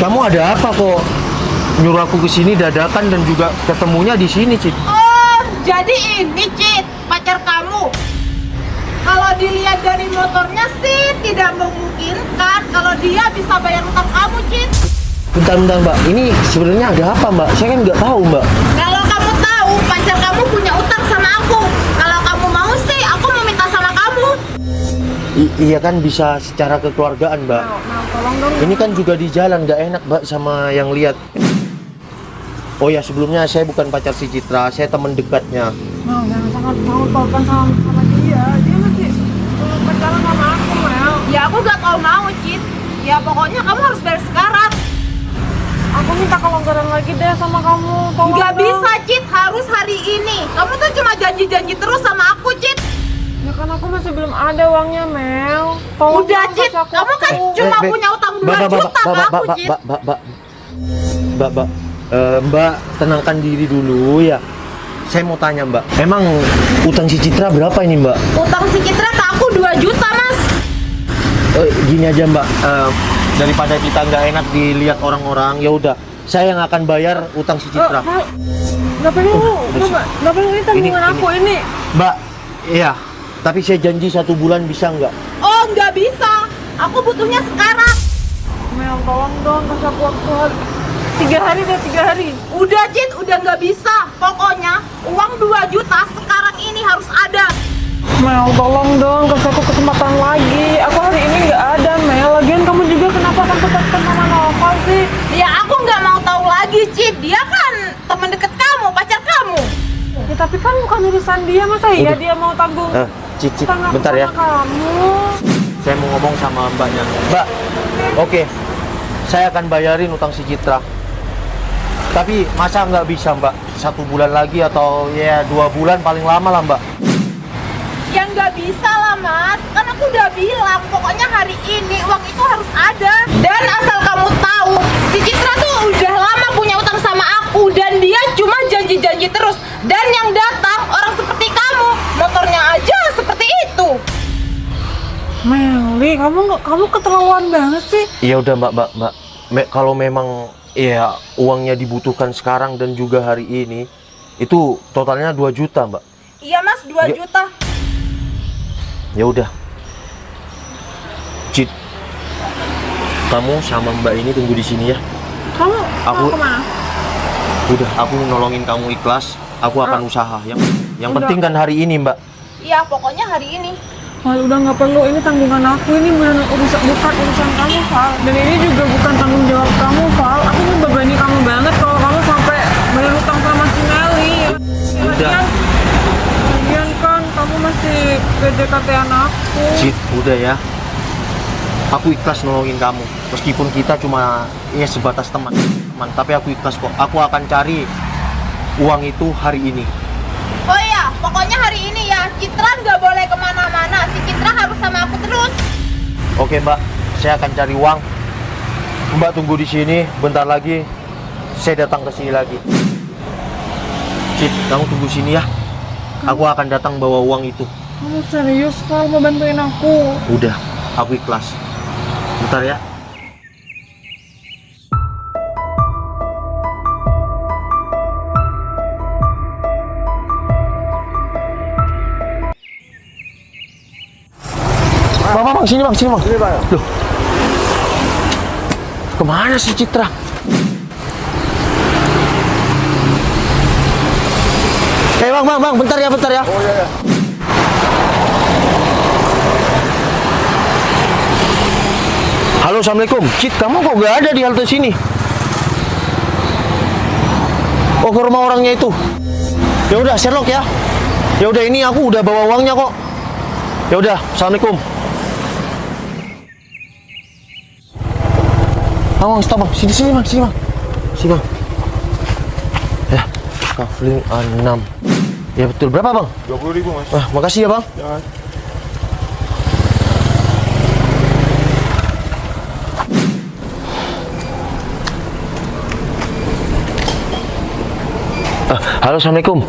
kamu ada apa kok nyuruh aku ke sini dadakan dan juga ketemunya di sini, Cit? Oh, jadi ini Cit, pacar kamu. Kalau dilihat dari motornya sih tidak memungkinkan kalau dia bisa bayar utang kamu, Cit. Bentar, Mbak. Ini sebenarnya ada apa, Mbak? Saya kan nggak tahu, Mbak. Kalau kamu tahu pacar kamu punya utang sama aku, kalau kamu mau sih aku mau minta sama kamu. Iya kan bisa secara kekeluargaan, Mbak. Tolong dong. Ini kan juga di jalan nggak enak, Mbak, sama yang lihat. Oh ya, sebelumnya saya bukan pacar si Citra, saya teman dekatnya. Mau jangan sangat mau tolong sama dia. Dia masih belum pacaran sama aku, Mel. Ya aku gak tau mau, Cit. Ya pokoknya kamu harus bayar sekarang. Aku minta kelonggaran lagi deh sama kamu. Tolong Nggak dong. bisa, Cit. Harus hari ini. Kamu tuh cuma janji-janji terus sama aku, Cit. Ya kan aku masih belum ada uangnya, Mel. Tolong Udah, dong, Cit. kasih aku Kamu kan waktu. cuma punya utang 2 juta sama aku, Cit. Mbak, tenangkan diri dulu ya. Saya mau tanya, Mbak, emang utang si Citra berapa ini, Mbak? Utang si Citra ke aku 2 juta, Mas. Gini aja, Mbak, daripada kita nggak enak dilihat orang-orang, ya udah, saya yang akan bayar utang si Citra. Nggak perlu, nggak perlu, ini tanggungan Ini. aku ini. Mbak, iya, tapi saya janji 1 bulan bisa nggak? Oh, nggak bisa. Aku butuhnya sekarang. Mel, tolong dong kasih aku waktu 3 hari deh, 3 hari. Udah, Cit. Udah nggak bisa. Pokoknya uang 2 juta sekarang ini harus ada. Mel, tolong dong kasih aku kesempatan lagi. Aku hari ini nggak ada, Mel. Lagian kamu juga kenapa akan tetapkan sama Nova sih? Ya aku nggak mau tahu lagi, Cit. Dia kan teman deket kamu, pacar kamu. Ya tapi kan bukan urusan dia, masa iya dia mau tanggung Cit, utang aku bentar ya. sama kamu? Saya mau ngomong sama Mbaknya. Mbak, oke, saya akan bayarin utang si Citra. Tapi masa nggak bisa, Mbak? 1 bulan lagi atau ya 2 bulan paling lama lah, Mbak. Ya nggak bisa lah, Mas. Kan aku udah bilang, pokoknya hari ini uang itu harus ada. Dan asal kamu tahu, si Citra tuh udah lama punya utang sama aku. Dan dia cuma janji-janji terus. Dan yang datang orang seperti kamu, motornya aja seperti itu. Meli, kamu keterlaluan banget sih. Iya udah, Mbak. Kalau memang ya uangnya dibutuhkan sekarang dan juga hari ini, itu totalnya 2 juta, Mbak. Iya, Mas, 2 juta. Ya udah, Cit, kamu sama Mbak ini tunggu di sini ya. Kamu mau Aku- kemana? Udah, aku nolongin kamu ikhlas. Aku akan usaha. Yang Udah. penting kan hari ini, Mbak. Iya, pokoknya hari ini. Mal, udah nggak perlu, ini tanggungan aku, ini bukan urusan kamu, Val. Dan ini juga bukan tanggung jawab kamu, Val. Aku membebani kamu banget kalau kamu sampai bayar utang sama si Meli. Udah. Lagian kan kamu masih PDKT-an aku. Cit, udah ya. Aku ikhlas nolongin kamu. Meskipun kita cuma ya sebatas teman, tapi aku ikhlas kok. Aku akan cari uang itu hari ini. Oh iya, pokoknya hari ini ya, Citra nggak boleh kemana-mana. Si Citra harus sama aku terus. Oke, Mbak, saya akan cari uang. Mbak tunggu di sini. Bentar lagi saya datang ke sini lagi. Cit, kamu tunggu sini ya. Aku akan datang bawa uang itu. Kamu serius, Val, mau bantuin aku? Udah, aku ikhlas. Bentar ya. Bang, sini bang. Sini bang. Loh, kemana si Citra? Bang, bentar ya. Oh iya. Halo, assalamualaikum. Cit, kamu kok gak ada di halte sini? Oh, ke rumah orangnya itu. Ya udah, Sherlock ya. Ya udah, ini aku udah bawa uangnya kok. Ya udah, assalamualaikum. Bang, stop bang. Sini bang. Sini bang. Ya, kafling 6. Ya betul. Berapa bang? 20.000 mas. Makasih ya bang. Ya. Halo, assalamualaikum.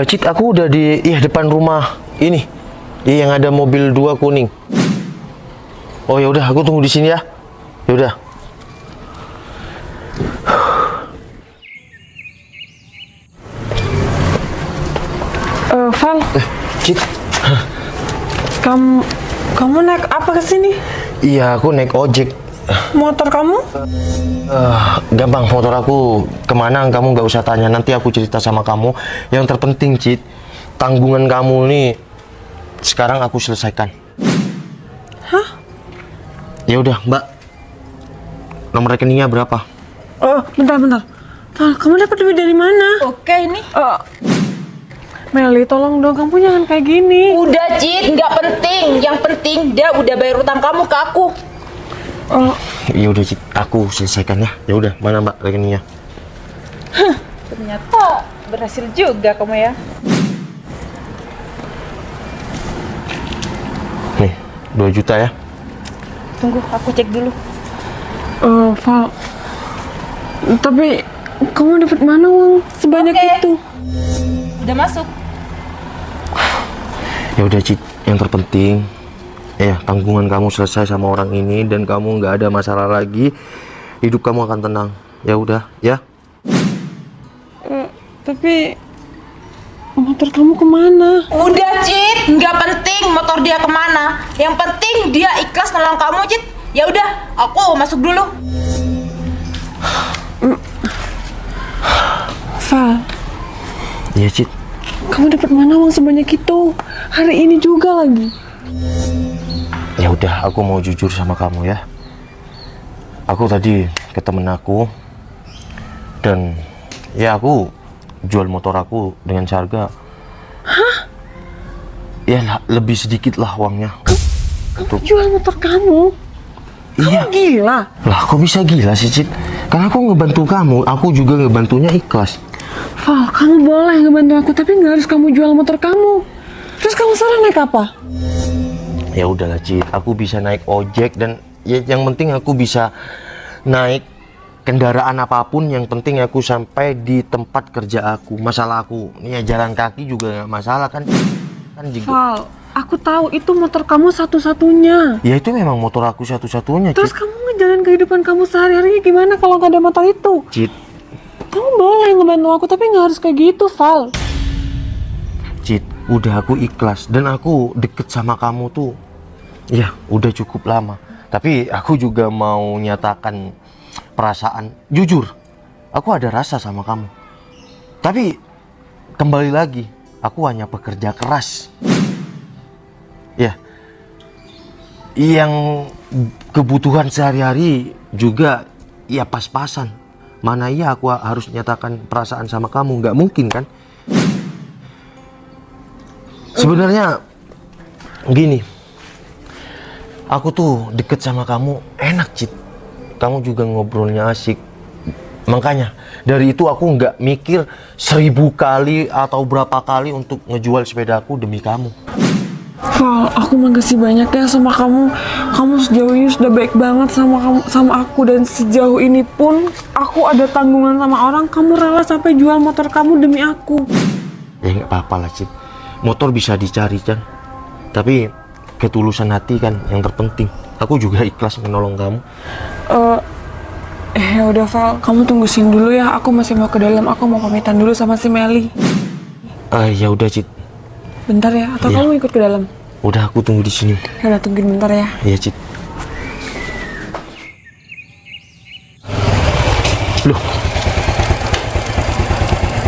Cit, aku udah di depan rumah ini. Yang ada mobil 2 kuning. Oh ya udah, aku tunggu di sini ya. Ya udah. Val, Cit. kamu naik apa ke sini? Iya, aku naik ojek. Motor kamu? Gampang, motor aku kemana kamu nggak usah tanya, nanti aku cerita sama kamu. Yang terpenting, Cit, tanggungan kamu nih sekarang aku selesaikan. Hah? Ya udah, Mbak. Nomor rekeningnya berapa? Oh, bentar. Val, kamu dapat duit dari mana? Oke ini. Meli, tolong dong, kamu jangan kayak gini. Udah Cid, nggak penting. Yang penting dia udah bayar utang kamu ke aku. Oh, Ya udah, Cit, aku selesaikan ya. Ya udah, mana Mbak rekeningnya? Ternyata berhasil juga kamu ya. Nih, 2 juta ya. Tunggu, aku cek dulu. Val. Tapi kamu dapat mana uang sebanyak Oke. itu? Udah masuk. Ya udah, Cit, yang terpenting ya tanggungan kamu selesai sama orang ini dan kamu nggak ada masalah lagi, hidup kamu akan tenang. Ya udah ya. Tapi motor kamu kemana? Udah Cid, nggak penting motor dia kemana. Yang penting dia ikhlas nolong kamu Cid. Ya udah, aku masuk dulu. Val, Iya, Cit. kamu dapat mana uang sebanyak itu? Hari ini juga lagi. Ya udah, aku mau jujur sama kamu ya. Aku tadi ke temen aku dan ya aku jual motor aku dengan harga. Hah? Ya lebih sedikit lah uangnya. Kamu jual motor kamu? Iya. Kamu gila? Lah kok bisa gila sih, Cit? Karena aku ngebantu kamu, aku juga ngebantunya ikhlas. Val, kamu boleh ngebantu aku, tapi nggak harus kamu jual motor kamu. Terus kamu sekarang naik apa? Ya udahlah, Cit, aku bisa naik ojek dan ya yang penting aku bisa naik kendaraan apapun, yang penting aku sampai di tempat kerja aku. Masalah aku ya jalan kaki juga nggak masalah kan juga. Val, aku tahu itu motor kamu satu-satunya. Ya itu memang motor aku satu-satunya, Terus Cit. kamu ngejalan kehidupan kamu sehari-hari gimana kalau nggak ada motor itu? Cit, Kamu boleh ngebantu aku, tapi nggak harus kayak gitu, Val. Cit, udah aku ikhlas dan aku deket sama kamu tuh ya udah cukup lama. Tapi aku juga mau nyatakan perasaan jujur, aku ada rasa sama kamu. Tapi kembali lagi, aku hanya pekerja keras ya, yang kebutuhan sehari-hari juga ya pas-pasan. Mana iya aku harus nyatakan perasaan sama kamu, nggak mungkin kan. Sebenarnya gini, aku tuh deket sama kamu enak, Cit. Kamu juga ngobrolnya asik. Makanya dari itu aku nggak mikir 1000 kali atau berapa kali untuk ngejual sepedaku demi kamu. Val, aku makasih banyak ya sama kamu. Kamu sejauh ini sudah baik banget sama aku, dan sejauh ini pun aku ada tanggungan sama orang. Kamu rela sampai jual motor kamu demi aku. Ya nggak apa-apa lah, Cit. Motor bisa dicari kan, tapi ketulusan hati kan yang terpenting. Aku juga ikhlas menolong kamu. Ya udah Val, kamu tunggu sini dulu ya. Aku masih mau ke dalam. Aku mau pamitan dulu sama si Meli. Ya udah, Cit. Bentar ya, atau Iya. kamu ikut ke dalam? Udah aku tunggu di sini. Ya udah, tungguin bentar ya. Iya, Cit. Loh,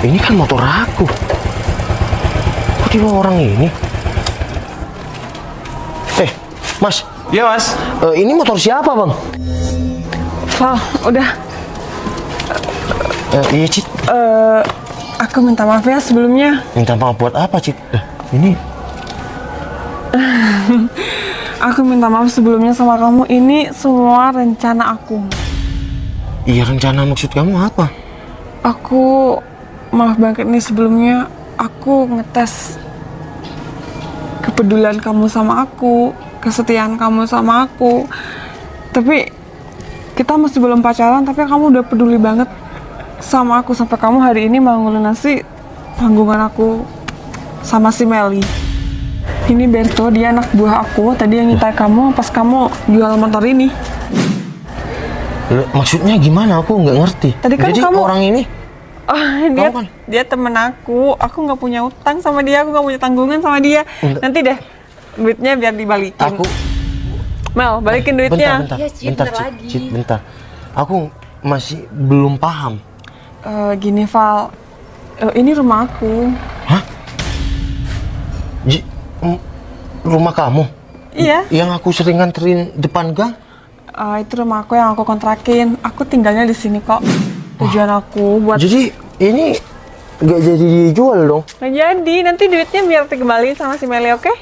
ini kan motor aku. Kok dibawa orang ini? Mas. Iya, Mas. Ini motor siapa, Bang? Val, udah. Iya, Cit. Aku minta maaf ya sebelumnya. Minta maaf buat apa, Cit? Ini Aku minta maaf sebelumnya sama kamu. Ini semua rencana aku. iya, rencana maksud kamu apa? Aku maaf banget nih sebelumnya. Aku ngetes kepedulian kamu sama aku, kesetiaan kamu sama aku. Tapi kita masih belum pacaran, tapi kamu udah peduli banget sama aku sampai kamu hari ini mau ngelunasi tanggungan aku sama si Meli. Ini Berto, dia anak buah aku. Tadi yang nyintai kamu pas kamu jual motor ini. Maksudnya gimana? Aku nggak ngerti. Tadi kan Jadi kamu- orang ini Oh, Kamu kan? dia temen aku nggak punya utang sama dia, aku nggak punya tanggungan sama dia. Enggak. Nanti deh duitnya biar dibalikin. Aku Mel, balikin duitnya. bentar, Iya, Cid, bentar, bentar Cid, lagi. Cid, bentar. Aku masih belum paham. Gini Val, ini rumah aku. Hah? Rumah kamu? Iya. Yang aku sering nganterin depan gang? Itu rumah aku yang aku kontrakin. Aku tinggalnya di sini kok. Tujuan aku buat Jadi ini nggak jadi dijual dong? nggak jadi. Nanti duitnya biar dikembaliin sama si Meli, oke?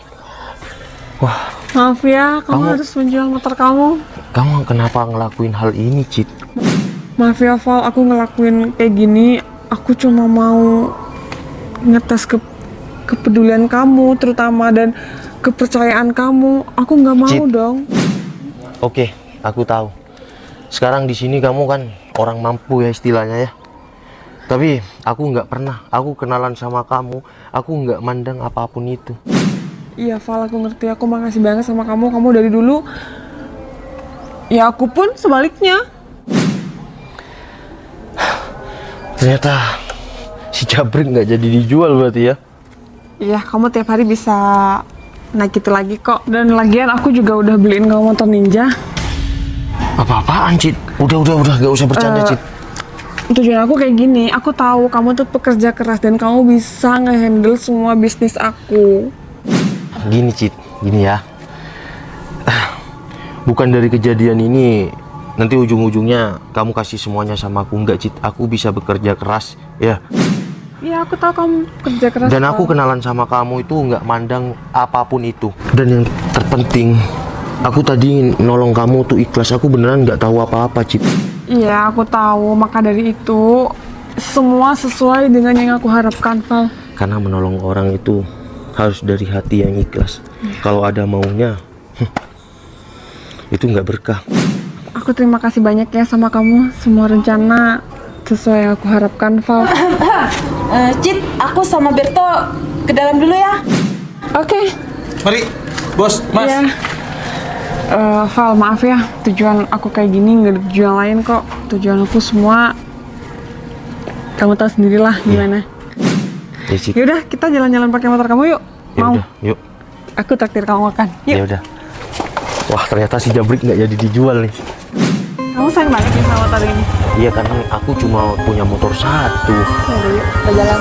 Wah, Maaf ya, kamu Kamu- harus menjual motor kamu. kamu kenapa ngelakuin hal ini, Cid? Maaf ya Val, aku ngelakuin kayak gini. Aku cuma mau ngetes kepedulian kamu, terutama dan kepercayaan kamu. Aku nggak mau Cid. dong. Oke, aku tahu. Sekarang di sini kamu kan orang mampu ya istilahnya ya. Tapi aku nggak pernah. Aku kenalan sama kamu. Aku nggak mandang apapun itu. Iya Val, aku ngerti. Aku makasih banget sama kamu. Kamu dari dulu. Ya aku pun sebaliknya. Ternyata si Jabrik nggak jadi dijual berarti ya. Iya, kamu tiap hari bisa naik itu lagi kok. Dan lagian aku juga udah beliin kamu motor ninja. Apa-apaan, Cid? Udah, nggak usah bercanda, Cid. Tujuan aku kayak gini, aku tahu kamu tuh pekerja keras dan kamu bisa nge-handle semua bisnis aku. Gini, Cid, gini ya. Bukan dari kejadian ini nanti ujung-ujungnya kamu kasih semuanya sama aku, enggak, Cid. Aku bisa bekerja keras ya. Iya, aku tahu kamu kerja keras. Dan aku kok. kenalan sama kamu itu nggak mandang apapun itu. Dan yang terpenting, aku tadi nolong kamu tuh ikhlas. Aku beneran nggak tahu apa-apa, Cid. Iya, aku tahu. Maka dari itu semua sesuai dengan yang aku harapkan, Val. Karena menolong orang itu harus dari hati yang ikhlas. Kalau ada maunya, itu nggak berkah. Aku terima kasih banyak ya sama kamu. Semua rencana sesuai yang aku harapkan, Val. Cid, aku sama Berto ke dalam dulu ya. Oke. Mari, bos, mas. Iya. Val, maaf ya. Tujuan aku kayak gini nggak ada tujuan lain kok. Tujuan aku semua kamu tahu sendirilah gimana. Ya, Cid. Yaudah, kita jalan-jalan pakai motor kamu yuk. Ya Mau? udah, yuk. Aku traktir kamu makan. Ya Yuk. udah. Wah, ternyata si Jabrik nggak jadi dijual nih. Kamu sayang banget ya sama motor ini. Iya, karena aku cuma punya motor satu. Yaudah, yuk. Kita jalan.